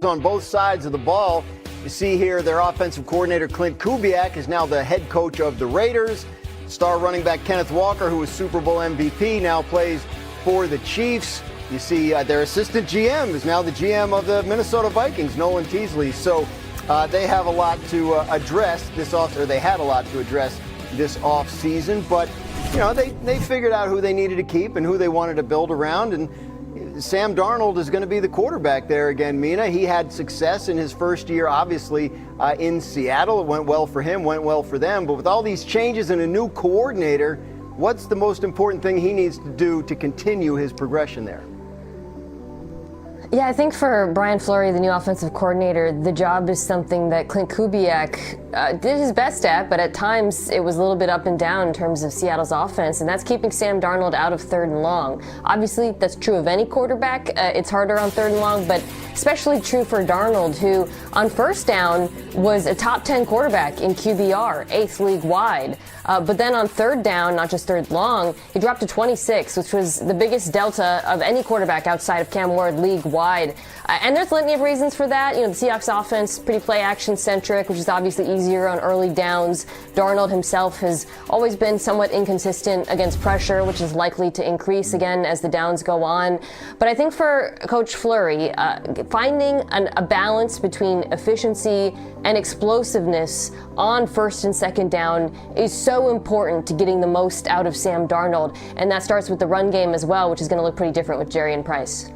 on both sides of the ball. You see here their offensive coordinator Clint Kubiak is now the head coach of the Raiders. Star running back Kenneth Walker, who was Super Bowl MVP, now plays for the Chiefs. You see their assistant GM is now the GM of the Minnesota Vikings, Nolan Teasley. So they have a lot to address this off, or they had a lot to address this off season. But you know, they figured out who they needed to keep and who they wanted to build around. And Sam Darnold is going to be the quarterback there again, Mina. He had success in his first year, obviously, in Seattle. It went well for him, went well for them. But with all these changes and a new coordinator, what's the most important thing he needs to do to continue his progression there? Yeah, I think for Brian Fleury, the new offensive coordinator, the job is something that Clint Kubiak did his best at, but at times it was a little bit up and down in terms of Seattle's offense, and that's keeping Sam Darnold out of 3rd and long. Obviously, that's true of any quarterback. It's harder on 3rd and long, but especially true for Darnold, who on 1st down was a top 10 quarterback in QBR, 8th league-wide. But then on 3rd down, not just 3rd long, he dropped to 26, which was the biggest delta of any quarterback outside of Cam Ward league-wide. And there's plenty of reasons for that. You know, the Seahawks offense, pretty play-action centric, which is obviously easier on early downs. Darnold himself has always been somewhat inconsistent against pressure, which is likely to increase again as the downs go on. But I think for Coach Fleury, finding a balance between efficiency and explosiveness on 1st and 2nd down is so important to getting the most out of Sam Darnold. And that starts with the run game as well, which is going to look pretty different with Jerry and Price.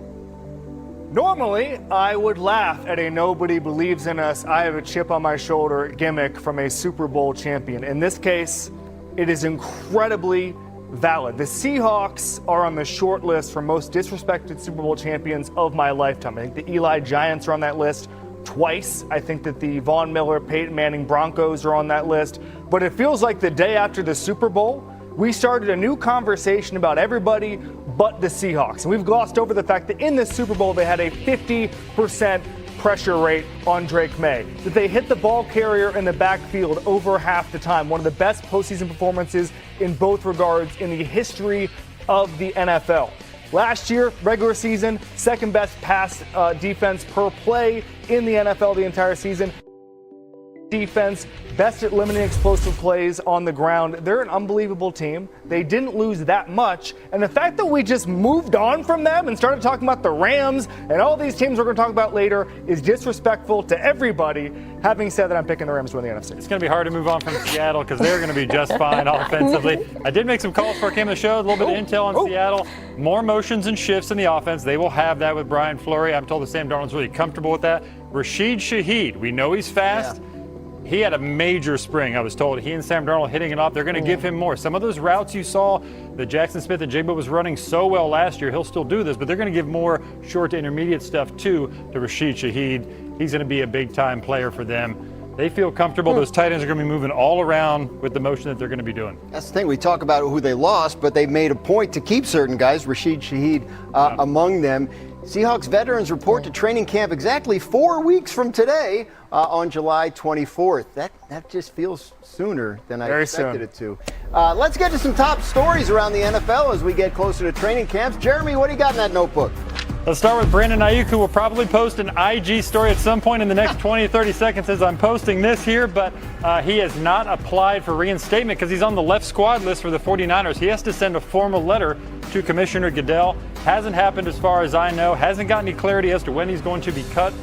Normally, I would laugh at a nobody believes in us, I have a chip on my shoulder gimmick from a Super Bowl champion. In this case, it is incredibly valid. The Seahawks are on the short list for most disrespected Super Bowl champions of my lifetime. I think the Eli Giants are on that list twice. I think that the Von Miller, Peyton Manning Broncos are on that list. But it feels like the day after the Super Bowl, we started a new conversation about everybody but the Seahawks. And we've glossed over the fact that in the Super Bowl, they had a 50% pressure rate on Drake May, that they hit the ball carrier in the backfield over half the time. One of the best postseason performances in both regards in the history of the NFL. Last year, regular season, 2nd best pass defense per play in the NFL the entire season. Defense, best at limiting explosive plays on the ground. They're an unbelievable team. They didn't lose that much. And the fact that we just moved on from them and started talking about the Rams and all these teams we're going to talk about later is disrespectful to everybody. Having said that, I'm picking the Rams to win the NFC. It's going to be hard to move on from Seattle because they're going to be just fine offensively. I did make some calls before I came to the show, a little bit of intel on Seattle. More motions and shifts in the offense. They will have that with Brian Fleury. I'm told that Sam Darnold's really comfortable with that. Rashid Shaheed, we know he's fast. Yeah. He had a major spring, I was told. He and Sam Darnold hitting it off. They're going to give him more. Some of those routes you saw that Jackson Smith and Jigba was running so well last year, he'll still do this, but they're going to give more short to intermediate stuff, too, to Rashid Shaheed. He's going to be a big-time player for them. They feel comfortable. Those tight ends are going to be moving all around with the motion that they're going to be doing. That's the thing. We talk about who they lost, but they made a point to keep certain guys, Rashid Shaheed among them. Seahawks veterans report to training camp exactly 4 weeks from today on July 24th. That just feels sooner than I expected it to. Let's get to some top stories around the NFL as we get closer to training camps. Jeremy, what do you got in that notebook? Let's start with Brandon Ayuk, who will probably post an IG story at some point in the next 20 to 30 seconds as I'm posting this here, but he has not applied for reinstatement because he's on the left squad list for the 49ers. He has to send a formal letter to Commissioner Goodell. Hasn't happened as far as I know. Hasn't got any clarity as to when he's going to be cut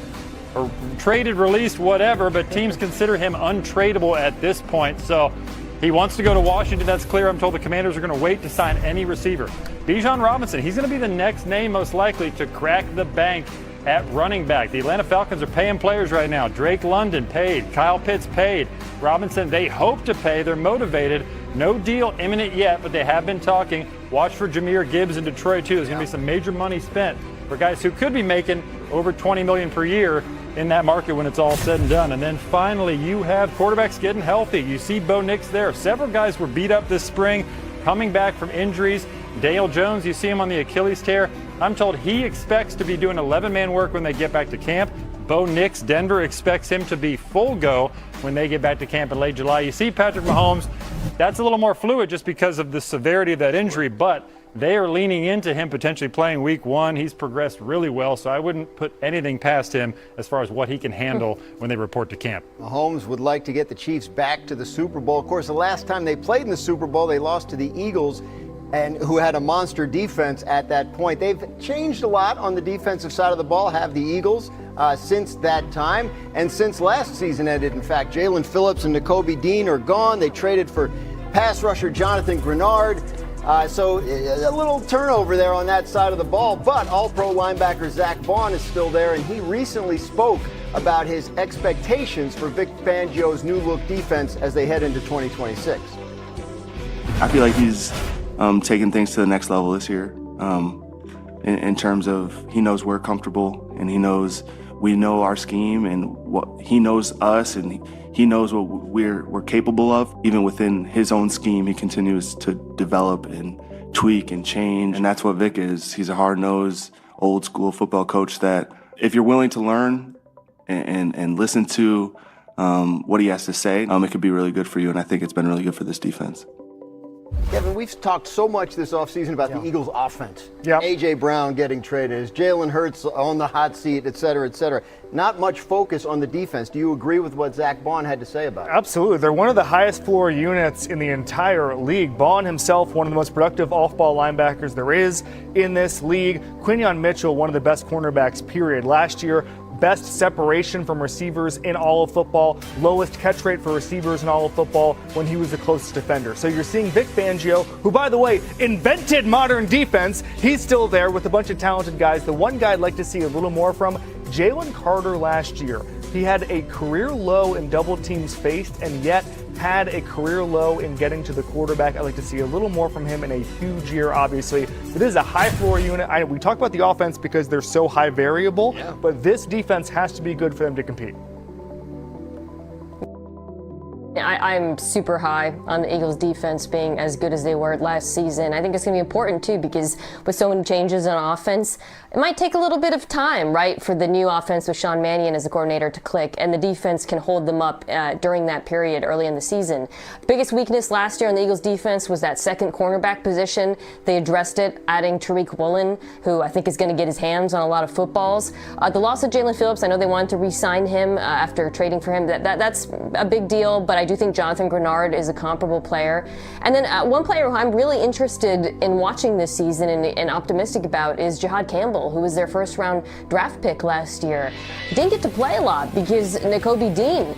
or traded, released, whatever, but teams consider him untradeable at this point. So he wants to go to Washington. That's clear. I'm told the Commanders are going to wait to sign any receiver. Bijan Robinson, he's going to be the next name most likely to crack the bank at running back. The Atlanta Falcons are paying players right now. Drake London paid. Kyle Pitts paid. Robinson, they hope to pay. They're motivated. No deal imminent yet, but they have been talking. Watch for Jahmyr Gibbs in Detroit, too. There's going to be some major money spent for guys who could be making over $20 million per year in that market when it's all said and done. And then finally, you have quarterbacks getting healthy. You see Bo Nix there. Several guys were beat up this spring, coming back from injuries. Dale Jones, you see him on the Achilles tear. I'm told he expects to be doing 11-man work when they get back to camp. Bo Nix, Denver expects him to be full go when they get back to camp in late July. You see Patrick Mahomes, that's a little more fluid just because of the severity of that injury, but they are leaning into him potentially playing week 1. He's progressed really well, so I wouldn't put anything past him as far as what he can handle when they report to camp. Mahomes would like to get the Chiefs back to the Super Bowl. Of course, the last time they played in the Super Bowl, they lost to the Eagles, and who had a monster defense at that point. They've changed a lot on the defensive side of the ball, have the Eagles, since that time. And since last season ended, in fact, Jalen Phillips and Nakobe Dean are gone. They traded for pass rusher Jonathan Grenard. So a little turnover there on that side of the ball. But all-pro linebacker Zach Bond is still there, and he recently spoke about his expectations for Vic Fangio's new-look defense as they head into 2026. I feel like he's taking things to the next level this year in terms of he knows we're comfortable and we know our scheme and what he knows us and he knows what we're capable of. Even within his own scheme, he continues to develop and tweak and change, and that's what Vic is. He's a hard-nosed, old-school football coach that if you're willing to learn and listen to what he has to say, it could be really good for you, and I think it's been really good for this defense. Kevin, we've talked so much this offseason about the Eagles' offense. Yep. A.J. Brown getting traded, is Jalen Hurts on the hot seat, et cetera, et cetera. Not much focus on the defense. Do you agree with what Zach Bond had to say about it? Absolutely. They're one of the highest floor units in the entire league. Bond himself, one of the most productive off-ball linebackers there is in this league. Quinyon Mitchell, one of the best cornerbacks, period. Last year, best separation from receivers in all of football, lowest catch rate for receivers in all of football when he was the closest defender. So you're seeing Vic Fangio, who, by the way, invented modern defense. He's still there with a bunch of talented guys. The one guy I'd like to see a little more from, Jalen Carter last year. He had a career low in double teams faced and yet had a career low in getting to the quarterback. I'd like to see a little more from him in a huge year, obviously. It is a high floor unit. We talk about the offense because they're so high variable, but this defense has to be good for them to compete. I'm super high on the Eagles defense being as good as they were last season. I think it's going to be important too because with so many changes on offense, it might take a little bit of time, right, for the new offense with Sean Mannion as the coordinator to click, and the defense can hold them up during that period early in the season. Biggest weakness last year on the Eagles defense was that second cornerback position. They addressed it, adding Tariq Woolen, who I think is going to get his hands on a lot of footballs. The loss of Jalen Phillips, I know they wanted to re-sign him after trading for him. That's a big deal, but I do think Jonathan Grenard is a comparable player. And then one player who I'm really interested in watching this season and optimistic about is Jihad Campbell, who was their first round draft pick last year. He didn't get to play a lot because Nakobe Dean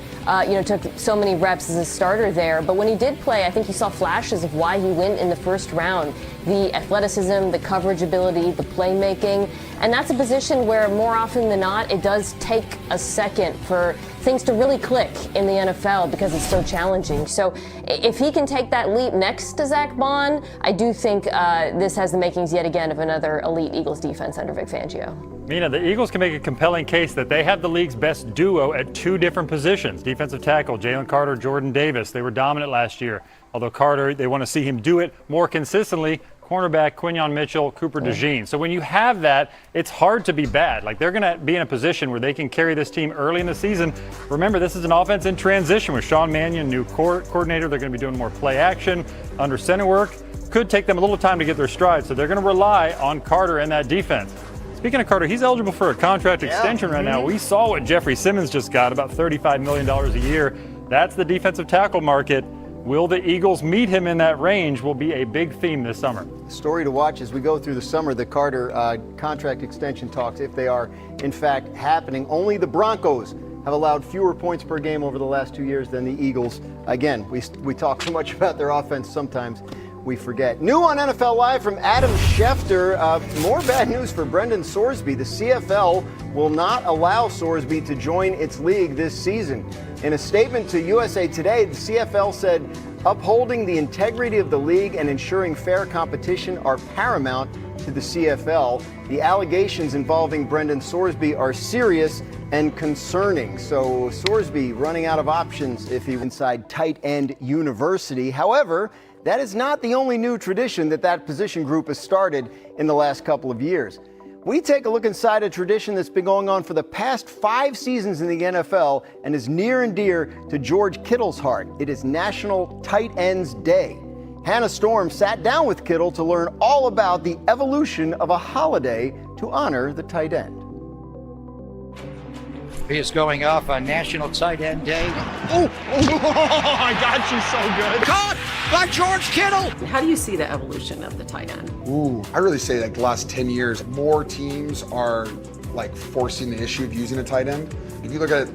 took so many reps as a starter there. But when he did play, I think you saw flashes of why he went in the first round. The athleticism, the coverage ability, the playmaking. And that's a position where more often than not, it does take a second for things to really click in the NFL because it's so challenging. So if he can take that leap next to Zach Bond, I do think this has the makings yet again of another elite Eagles defense under Vic Fangio. Mina, the Eagles can make a compelling case that they have the league's best duo at two different positions. Defensive tackle, Jalen Carter, Jordan Davis. They were dominant last year. Although Carter, they want to see him do it more consistently. Cornerback, Quinyon Mitchell, Cooper DeJean. So when you have that, it's hard to be bad. Like, they're going to be in a position where they can carry this team early in the season. Remember, this is an offense in transition with Sean Mannion, new coordinator. They're going to be doing more play action, under center work. Could take them a little time to get their stride. So they're going to rely on Carter and that defense. Speaking of Carter, he's eligible for a contract extension right now. We saw what Jeffrey Simmons just got, about $35 million a year. That's the defensive tackle market. Will the Eagles meet him in that range will be a big theme this summer. Story to watch as we go through the summer, the Carter contract extension talks, if they are in fact happening. Only the Broncos have allowed fewer points per game over the last 2 years than the Eagles. Again, we talk so much about their offense, sometimes we forget. New on NFL Live from Adam Schefter. More bad news for Brendan Sorsby. The CFL will not allow Sorsby to join its league this season. In a statement to USA Today, the CFL said upholding the integrity of the league and ensuring fair competition are paramount to the CFL. The allegations involving Brendan Sorsby are serious and concerning. So Sorsby running out of options if he inside tight end university. However, that is not the only new tradition that position group has started in the last couple of years. We take a look inside a tradition that's been going on for the past 5 seasons in the NFL and is near and dear to George Kittle's heart. It is National Tight Ends Day. Hannah Storm sat down with Kittle to learn all about the evolution of a holiday to honor the tight end. He is going off on National Tight End Day. I got you so good. Caught by George Kittle. How do you see the evolution of the tight end? I really say like the last 10 years, more teams are like forcing the issue of using a tight end. If you look at